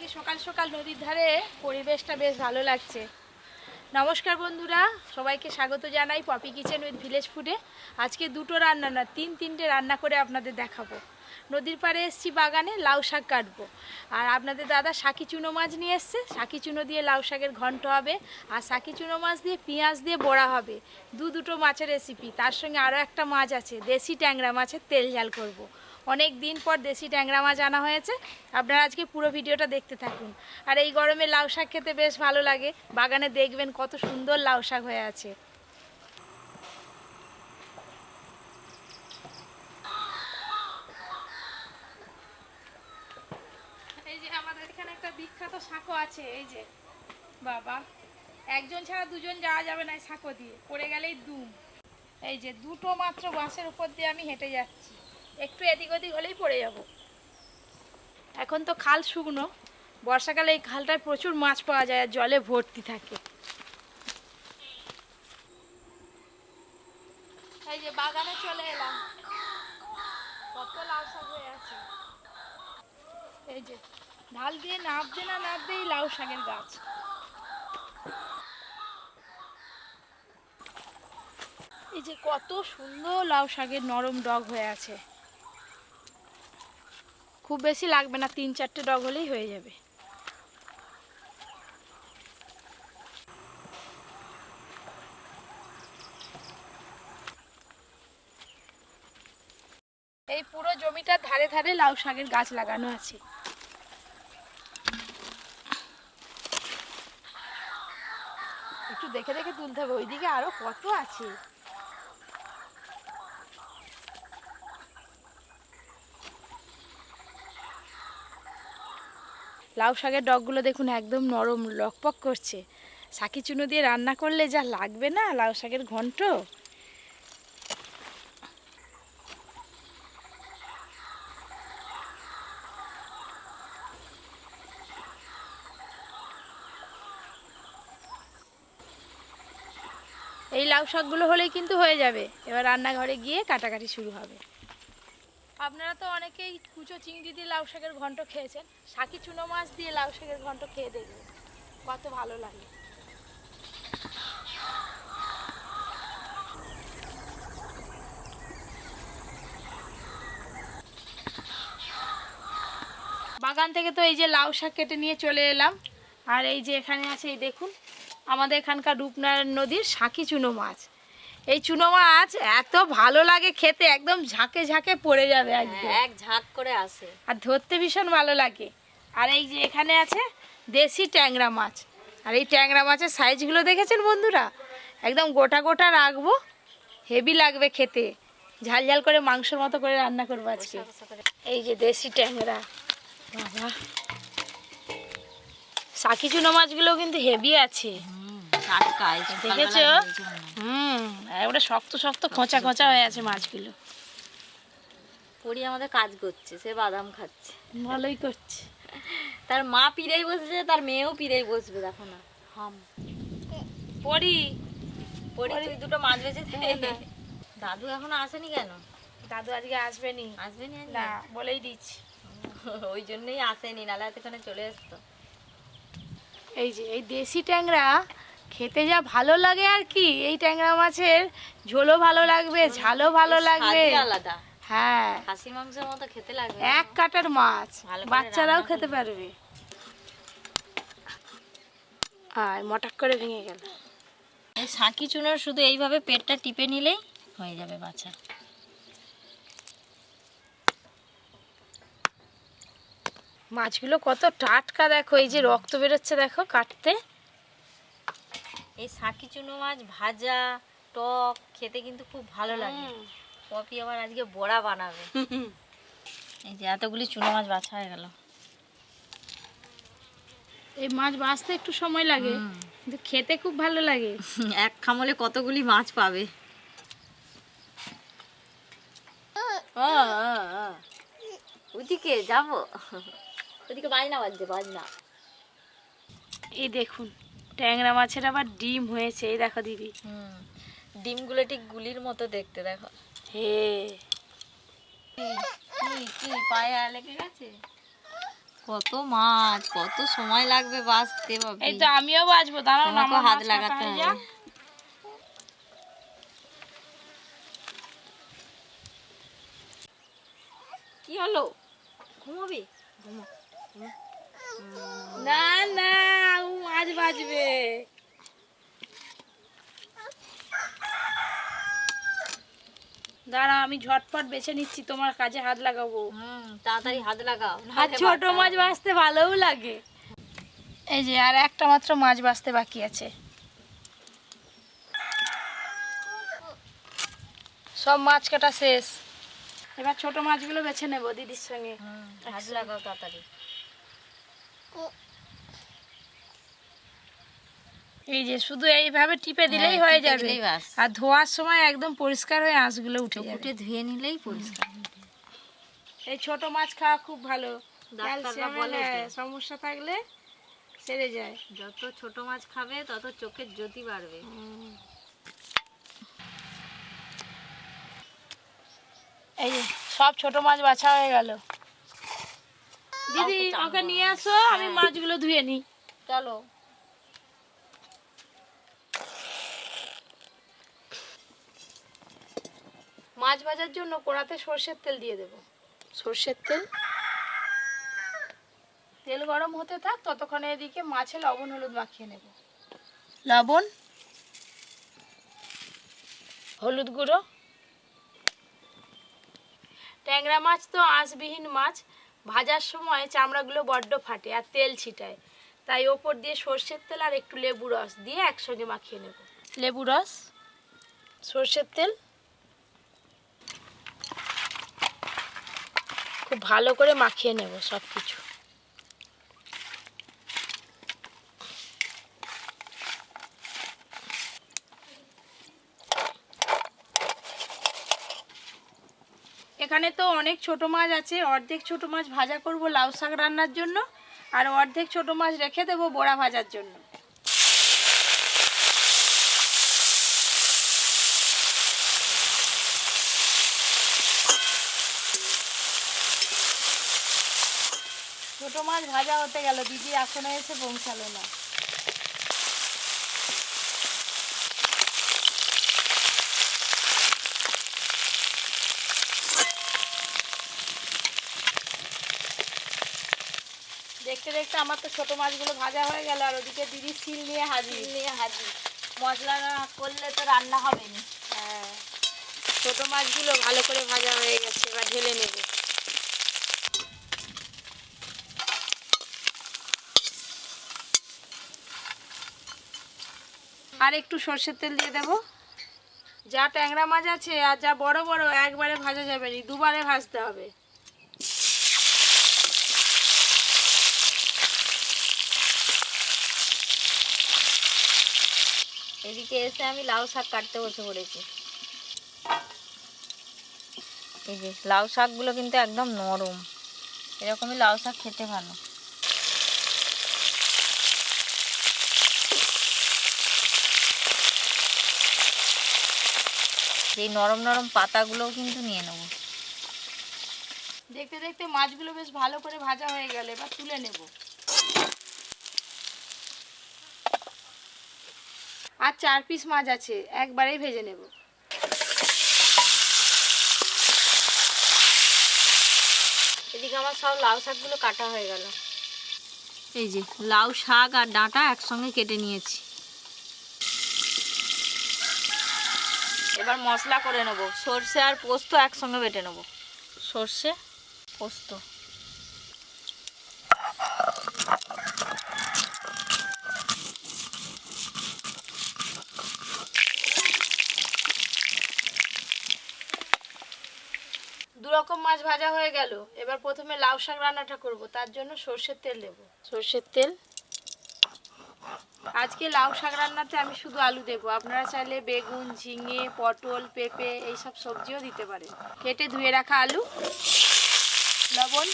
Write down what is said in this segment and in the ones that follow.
আজকে সকাল সকাল নদীর ধারে পরিবেশটা বেশ ভালো লাগছে। নমস্কার বন্ধুরা, সবাইকে স্বাগত জানাই পপি কিচেন উইথ ভিলেজ ফুডে। আজকে দুটো রান্না না তিনটে রান্না করে আপনাদের দেখাবো। নদীর পাড়ে এসছি বাগানে লাউ শাক কাটবো, আর আপনাদের দাদা শাকি চুনো মাছ নিয়ে এসছে। শাকি চুনো দিয়ে লাউ শাকের ঘন্ট হবে, আর শাকি চুনো মাছ দিয়ে পেঁয়াজ দিয়ে বড়া হবে। দুটো মাছের রেসিপি, তার সঙ্গে আরও একটা মাছ আছে, দেশি ট্যাংরা মাছের তেল ঝাল করব। অনেক দিন পর দেশি ট্যাংরা মাছ আনা হয়েছে। আপনারা আজকে পুরো ভিডিওটা দেখতে থাকুন। আর এই গরমে লাউ শাক খেতে বেশ ভালো লাগে। বাগানে দেখবেন কত সুন্দর লাউ শাক হয়ে আছে। এই যে আমাদের এখানে একটা বিখ্যাত শাকও আছে, এই যে বাবা, একজন ছাড়া দুজন যাওয়া যাবে না শাকো দিয়ে, পড়ে গেলেই দুম। এই যে দুটো মাত্র বাঁশের উপর দিয়ে আমি হেঁটে যাচ্ছি, একটু এদিক ওদিক হলেই পড়ে যাব। এখন তো খাল শুকনো, বর্ষাকালে এই খালটায় প্রচুর মাছ পাওয়া যায় আর জলে ভর্তি থাকে। এই যে বাগানে চলে এলাম, কত লাউ শাক হয়ে আছে। এই যে ঢাল দিয়ে নাবতেই লাউ শাকের গাছ। এই যে কত সুন্দর লাউ শাকের নরম ডগ হয়ে আছে। খুব বেশি লাগবে না, 3-4টে ডগ হলেই হয়ে যাবে। এই পুরো জমিটার ধারে ধারে লাউ শাকের গাছ লাগানো আছে। একটু দেখে দেখে তুলতে হবে, ওইদিকে আরো কত আছে। লাউ শাকের ডগগুলো দেখুন একদম নরম, লকপক করছে। শাকি চুনো দিয়ে রান্না করলে যা লাগবে না লাউ শাকের ঘন্ট। এই লাউ শাকগুলো হলেই কিন্তু হয়ে যাবে। এবার রান্নাঘরে গিয়ে কাটাকাটি শুরু হবে। আপনারা তো অনেকেই কুচো চিংড়ি দিয়ে লাউ শাকের ঘন্ট খেয়েছেন, শাকি চুনো মাছ দিয়ে লাউ শাকের ঘন্ট খেয়ে দেখবেন কত ভালো লাগে। বাগান থেকে তো এই যে লাউ শাক কেটে নিয়ে চলে এলাম। আর এই যে এখানে আছে, এই দেখুন আমাদের এখানকার রূপনারায়ণ নদীর শাকি চুনো মাছ। এই চুনো মাছ এত ভালো লাগে খেতে, একদম ঝাঁকে ঝাঁকে পড়ে যাবে, একদম এক ঝাঁক করে আসে, আর ধরতে ভীষণ ভালো লাগে। আর এই যে এখানে আছে দেশি ট্যাংরা মাছ। আর এই ট্যাংরা মাছের সাইজগুলো দেখেছেন বন্ধুরা, একদম গোটা গোটা রাখবো, হেভি লাগবে খেতে। ঝাল ঝাল করে মাংসের মতো করে রান্না করবো আজকে। এই যে দেশি ট্যাংরা, বাবা, শাকি চুনো মাছগুলো কিন্তু হেভি আছে, দেখেছো? ওটা শক্ত শক্ত খোঁচা খোঁচা হয়ে আছে মাছগুলো। পরি আমাদের কাজ করছে, সে বাদাম খাচ্ছে, ভালোই করছে। তার মা পিড়েই বসেছে, তার মেয়েও পিড়েই বসবে, দেখো না। হাম পরি পরি তুই দুটো মাছ বেঁচে দে। দাদু এখনো আসেনি কেন? দাদু আজকে আসবেনি, আসবেনি না বলেই দিচ্ছি। ওই জন্যই আসেনি, নাহলে এতক্ষণে চলে আসতো। এই যে এই দেশি ট্যাংরা খেতে যা ভালো লাগে, আর কি এই ট্যাংরা মাছের ঝোলও ভালো লাগবে, ঝালও ভালো লাগবে, আলাদা। হ্যাঁ, খাসি মাংসের মতো খেতে লাগবে, এক কাটার মাছ, ভালো করে বাচ্চারাও রান্না খেতে করবে। পারবে। আর মটাক করে ভেঙে গেল। এই শাকি চুনোর শুধু এইভাবে পেটটা টিপে নিলেই হয়ে যাবে বাছা। মাছগুলো কত টাটকা দেখো, এই যে রক্ত বেরোচ্ছে দেখো কাটতে। এই শাকি চুনো মাছ ভাজা টক খেতে কিন্তু খুব ভালো লাগে। পপি আবার আজকে বড়া বানাবে। এই যে এতগুলি চুনো মাছ বাছা হয়ে গেল। এই মাছ বাছতে একটু সময় লাগে, কিন্তু খেতে খুব ভালো লাগে। এক খামলে কতগুলি মাছ পাবে। ওদিকে যাবো, ওদিকে বাজনা বাজছে, বাজনা। এই দেখুন ট্যাংরা মাছের আবার ডিম হয়েছে, এই দেখো দিদি। ডিমগুলো ঠিক গুলির মতো দেখতে, দেখো। হে কি পায়ে লেগে গেছে? কত মাছ, কত সময় লাগবে বাছতে বাপি। এই তো আমিও বাজবো, দাঁড়াও না, তোমাকেও আমার হাত মাছ লাগাতে কাটা হয়ে হবে। যাক। কি হলো, ঘুমাবি? ঘুমা। না না, ও মাছ বাজবে। দাঁড়াও, আমি ঝটপট বেছে নিচ্ছি, তোমার কাজে হাত লাগাবো। তাড়াতাড়ি হাত লাগাও, আর নাহলে ছোট বাটা মাছ হবে। বাছতে ভালোও লাগে। এই যে আর একটা মাত্র মাছ বাছতে বাকি আছে, সব মাছ কাটা শেষ। এবার ছোট মাছগুলো বেছে নেব দিদির সঙ্গে। হাত লাগাও তাড়াতাড়ি। এই যে শুধু এইভাবে টিপে দিলেই হ্যাঁ, হয়ে টিপে যাবে, দিলেই ব্যাস। আর ধোয়ার সময় একদম পরিষ্কার হয়ে আঁশগুলো উঠে যাবে। উঠে ধুয়ে নিলেই পরিষ্কার। এই ছোট মাছ খাওয়া খুব ভালো, ডাক্তাররা ক্যালসিয়ামের বলে তো। সমস্যা থাকলে সেরে যায়। যত ছোট মাছ খাবে তত চোখের জ্যোতি বাড়বে। এই যে সব ছোট মাছ বাছা হয়ে গেল। দিদি কাউকে চান ওকে নিয়ে করাবো। আসো, আমি মাছগুলো ধুয়ে নিই। চলো। মাছ ভাজার জন্য কড়াতে সর্ষের তেল দিয়ে দেব। সর্ষের তেল, তেল গরম হতে থাক, ততক্ষণে এদিকে মাছে লবণ হলুদ মাখিয়ে নেব। লবণ, হলুদ গুঁড়ো। ট্যাংরা মাছ তো আঁশবিহীন মাছ, ভাজার সময় চামড়াগুলো বড্ড ফাটে আর তেল ছিটায়, তাই ওপর দিয়ে সর্ষের তেল আর একটু লেবু রস দিয়ে একসঙ্গে মাখিয়ে নেব। লেবু রস, সর্ষের তেল, খুব ভালো করে মাখিয়ে নেব সব কিছু। এখানে তো অনেক ছোট মাছ আছে, অর্ধেক ছোট মাছ ভাজা করব লাউ শাক রান্নার জন্য, আর অর্ধেক ছোট মাছ রেখে দেবো বড়া ভাজার জন্য। ছোট মাছ ভাজা হতে গেল, দিদি এখনো এসে পৌঁছালো না। দেখতে দেখতে আমার তো ছোট মাছগুলো ভাজা হয়ে গেল, আর ওদিকে দিদি শিল নিয়ে হাজির। মশলা না করলে তো রান্না হবে না। হ্যাঁ, ছোট মাছগুলো ভালো করে ভাজা হয়ে গেছে, এবার ঢেলে নেব। আর একটু সর্ষের তেল দিয়ে দেব। যা ট্যাংরা মাছ আছে আর যা বড় বড় একবারে ভাজা যাবে না, দুবারে ভাজতে হবে। এদিকে এসে আমি লাউ শাক কাটতে বসে পড়েছি। এই যে লাউ শাকগুলো কিন্তু একদম নরম, এরকমই লাউ শাক খেতে ভালো। এই নরম নরম পাতাগুলোও কিন্তু নিয়ে নেব। দেখতে দেখতে মাছগুলো বেশ ভালো করে ভাজা হয়ে গেল, এবার তুলে নেব। আর 4 পিস মাছ আছে, একবারেই ভেজে নেব। এদিকে আমার সব লাউ শাকগুলো কাটা হয়ে গেল। এই যে লাউ শাক আর ডাঁটা একসঙ্গে কেটে নিয়েছি। এবার মশলা করে নেব। সর্ষে আর পোস্ত একসঙ্গে বেটে নেব। সর্ষে, পোস্ত, দু রকম মাছ ভাজা হয়ে গেল, এবার প্রথমে লাউ শাক রান্নাটা করব, তার জন্য সর্ষের তেল দেব। সর্ষের তেল। আজকে লাউ শাক রান্নাতে আমি শুধু আলু দেব, আপনারা চাইলে বেগুন, ঝিঙে, পটল, পেঁপে এইসব সবজিও দিতে পারেন। কেটে ধুয়ে রাখা আলু, লবণ,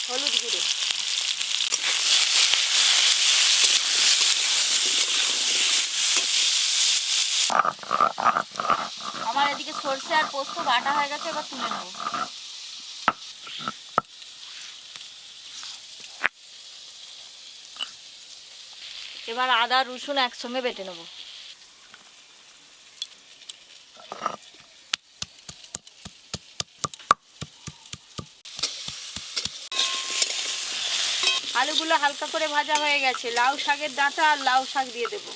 হলুদ গুঁড়ো, আমার এদিকে সর্ষে আর পোস্ত বাটা হয়ে গেছে, এবার তুলে নেব। এবার আদা রসুন একসঙ্গে বেটে নেব। আলুগুলো হালকা করে ভাজা হয়ে গেছে, লাউ শাকের ডাঁটা আর লাউ শাক দিয়ে দেবো।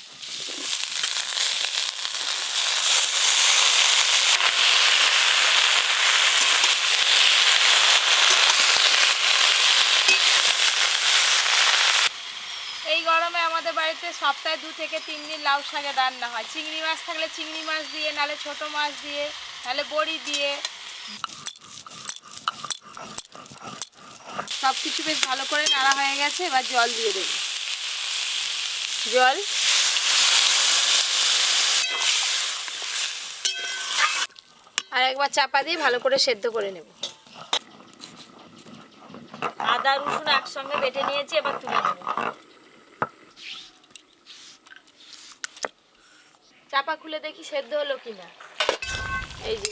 এই গরমে আমাদের বাড়িতে সপ্তাহে 2 থেকে 3 দিন লাউ শাকের রান্না হয়। চিংড়ি মাছ থাকলে চিংড়ি মাছ দিয়ে, নাহলে ছোট মাছ দিয়ে, নাহলে বড়ি দিয়ে। সব কিছু বেশ ভালো করে নাড়া হয়ে গেছে, এবার জল দিয়ে দেব। জল আর একবার চাপা দিয়ে ভালো করে সেদ্ধ করে নেব। আদা রসুন একসঙ্গে বেটে নিয়েছি, এবার তুলে নেব। চাপা খুলে দেখি সেদ্ধ হলো কিনা। এই যে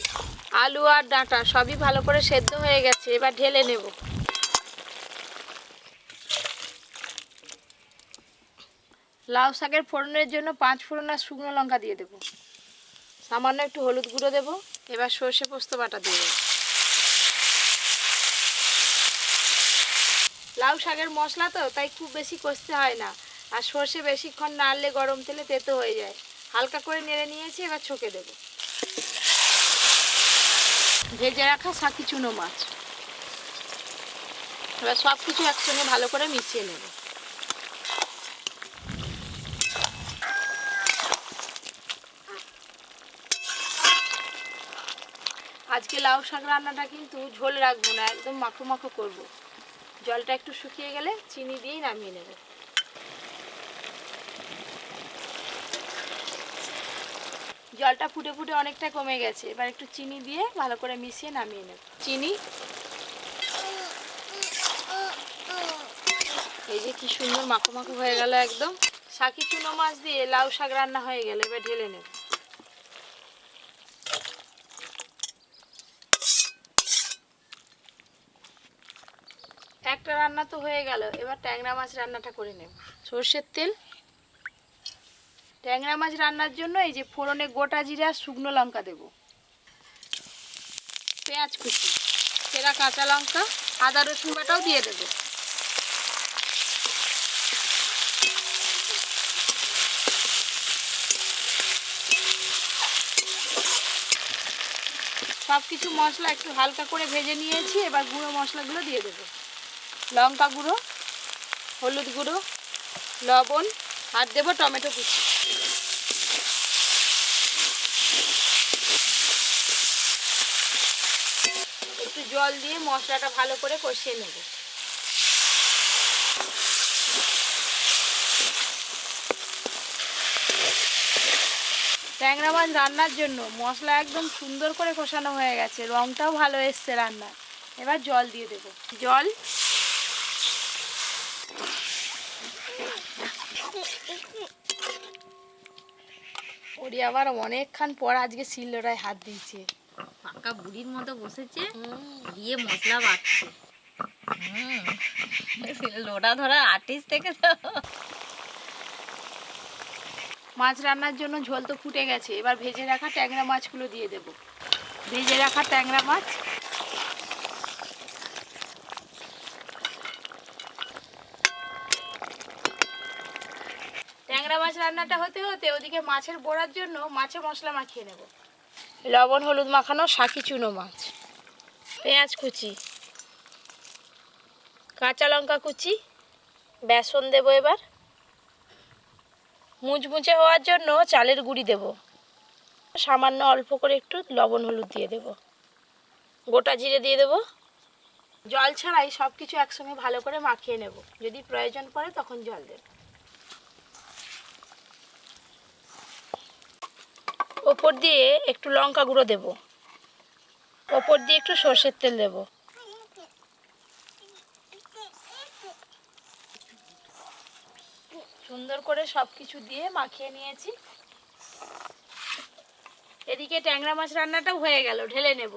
আলু আর ডাঁটা সবই ভালো করে সেদ্ধ হয়ে গেছে, এবার ঢেলে নেব। লাউ শাকের ফোড়নের জন্য 5 ফোড়ন আর শুকনো লঙ্কা দিয়ে দেব। সামান্য একটু হলুদ গুঁড়ো দেব। এবার সর্ষে পোস্ত বাটা দিয়ে দেব। লাউ শাকের মশলা তো, তাই খুব বেশি কষতে হয় না। আর সর্ষে বেশিক্ষণ নাড়লে গরম তেলে তেতো হয়ে যায়। হালকা করে নেড়ে নিয়েছি, এবার ছকে দেব। ভেজে রাখা সাকি চুনো মাছ, এবার সব কিছু একসঙ্গে ভালো করে মিশিয়ে নেব। আজকে লাউ শাক রান্নাটা কিন্তু ঝোল রাখবো না, একদম মাখো মাখো করবো। জলটা একটু শুকিয়ে গেলে চিনি দিয়েই নামিয়ে নেব। জলটা ফুটে ফুটে অনেকটা কমে গেছে, এবার একটু চিনি দিয়ে ভালো করে মিশিয়ে নামিয়ে নেব। চিনি, এই যে কি সুন্দর মাখো মাখো হয়ে গেল একদম। সাকি চুনো মাছ দিয়ে লাউ শাক রান্না হয়ে গেল, এবার ঢেলে নেব। একটা রান্না তো হয়ে গেল, এবার ট্যাংরা মাছ রান্নাটা করে নেব। সর্ষের তেল, ট্যাংরা মাছ রান্নার জন্য এই যে ফোড়নে গোটা জিরা শুকনো লঙ্কা দেব, পেঁয়াজ কুচি, সেরা কাঁচা লঙ্কা, আদা রসুন বাটাও দিয়ে দেব। সব কিছু মশলা একটু হালকা করে ভেজে নিয়েছি, এবার গুঁড়ো মশলাগুলো দিয়ে দেব। লঙ্কা গুঁড়ো, হলুদ গুঁড়ো, লবণ আর দেবো টমেটো কুচি। একটু জল দিয়ে মশলাটা ভালো করে কষিয়ে নেব। ট্যাংরা মাছ রান্নার জন্য মশলা একদম সুন্দর করে কষানো হয়ে গেছে, রঙটাও ভালো এসছে রান্নার। এবার জল দিয়ে দেব। জল, ওরি আবার অনেকক্ষণ পর আজকে শিলনোড়ায় হাত দিয়েছে। পাকা বুড়ির মতো বসেছে, দিয়ে মশলা বাটছে। লোটা ধরা আর্টিস্ট থেকে তো। মাছ রান্নার জন্য ঝোল তো ফুটে গেছে, এবার ভেজে রাখা ট্যাংরা মাছগুলো দিয়ে দেব। ভেজে রাখা ট্যাংরা মাছ, ট্যাংরা মাছ রান্নাটা হতে হতে ওদিকে মাছের বড়ার জন্য মাছে মশলা মাখিয়ে নেব। লবণ হলুদ মাখানো সাকি চুনো মাছ, পেঁয়াজ কুচি, কাঁচা লঙ্কা কুচি, বেসন দেব। এবার মুচমুচে হওয়ার জন্য চালের গুঁড়ি দেব। সামান্য অল্প করে একটু লবণ হলুদ দিয়ে দেব। গোটা জিরে দিয়ে দেব। জল ছাড়াই সব কিছু একসঙ্গে ভালো করে মাখিয়ে নেব, যদি প্রয়োজন পড়ে তখন জল দেব। ওপর দিয়ে একটু লঙ্কা গুঁড়ো দেব, ওপর দিয়ে একটু সর্ষের তেল দেব। সুন্দর করে সব কিছু দিয়ে মাখিয়ে নিয়েছি। এদিকে ট্যাংরা মাছ রান্নাটাও হয়ে গেল, ঢেলে নেব।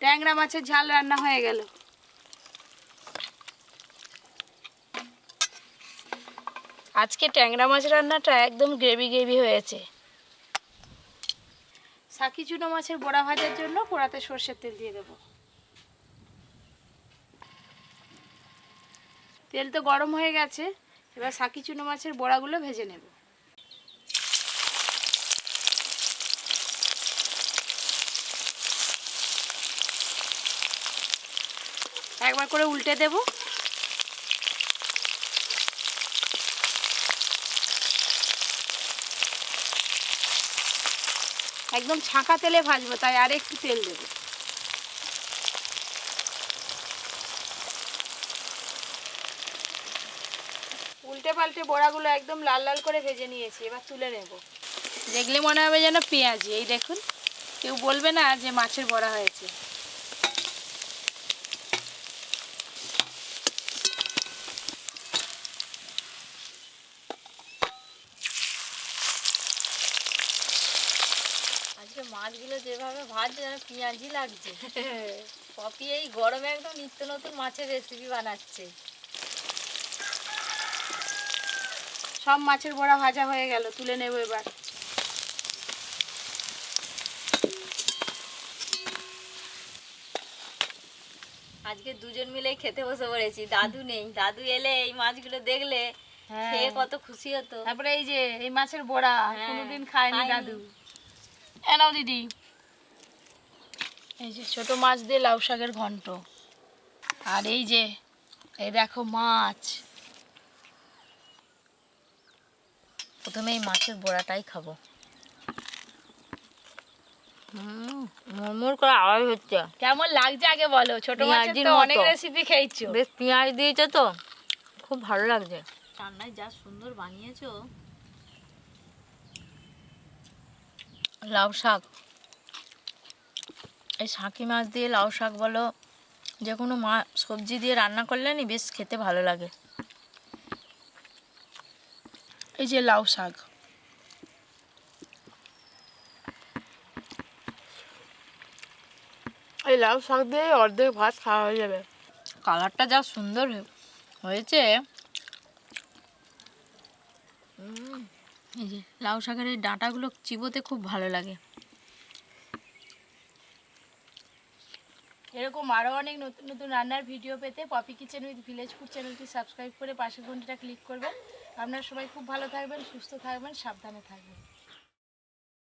ট্যাংরা মাছের ঝাল রান্না হয়ে গেল। আজকে ট্যাংরা মাছ রান্নাটা একদম গ্রেভি গ্রেভি হয়েছে। সাকি চুনো মাছের বড়া ভাজার জন্য কড়াতে সর্ষের তেল দিয়ে দেবো। তেল তো গরম হয়ে গেছে, এবার সাকি চুনো মাছের বড়াগুলো ভেজে নেব। একবার করে উল্টে দেব। একদম ছাঁকা তেলে ভাজবো, তাই আর একটু তেল দেব। উল্টে পাল্টে বড়াগুলো একদম লাল লাল করে ভেজে নিয়েছি, এবার তুলে নেব। দেখলে মনে হবে যেন পেঁয়াজি। এই দেখুন, কেউ বলবে না যে মাছের বড়া হয়েছে। আজকে মাছগুলো যেভাবে ভাজছে যেন পেঁয়াজি লাগছে। পপি এই গরমে একদম নিত্য নতুন মাছের রেসিপি বানাচ্ছে। সব মাছের বড়া ভাজা হয়ে গেল, তুলে নেব এবার। আজকে দুজন মিলে খেতে বসে পড়েছি, দাদু নেই। দাদু এলে এই মাছগুলো দেখলে খেয়ে কত খুশি হতো। তারপরে এই যে এই মাছের বড়া কোনোদিন খায়নি দাদু। এনাও দিদি, এই যে ছোট মাছ দিয়ে লাউ শাকের ঘন্ট। আর এই যে এই দেখো মাছ। প্রথমে এই মাছের বড়াটাই খাবো। মুড়মুড় করে আওয়াজ হচ্ছে। কেমন লাগছে আগে বলো? ছোট মাছের পেঁয়াজির তো মতো। অনেক রেসিপি খেয়েছো। বেশ পেঁয়াজ দিয়েছে তো, খুব ভালো লাগছে। রান্নায় যা সুন্দর বানিয়েছো। লাউ শাক, এই শাকি মাছ দিয়ে লাউ শাক বলো, যে কোনো সবজি দিয়ে রান্না করলে নি বেশ খেতে ভালো লাগে। এই যে লাউ শাক, এই লাউ শাক দিয়ে অর্ধেক ভাত খাওয়া হয়ে যাবে। কালারটা যা সুন্দর হয়েছে। এই যে লাউ শাকের এই ডাঁটাগুলো চিবোতে খুব ভালো লাগে। এরকম আরও অনেক নতুন নতুন রান্নার ভিডিও পেতে Poppy kitchen with village food চ্যানেলটি সাবস্ক্রাইব করে পাশের ঘন্টিটা ক্লিক করবেন। আপনারা সবাই খুব ভালো থাকবেন, সুস্থ থাকবেন, সাবধানে থাকবেন।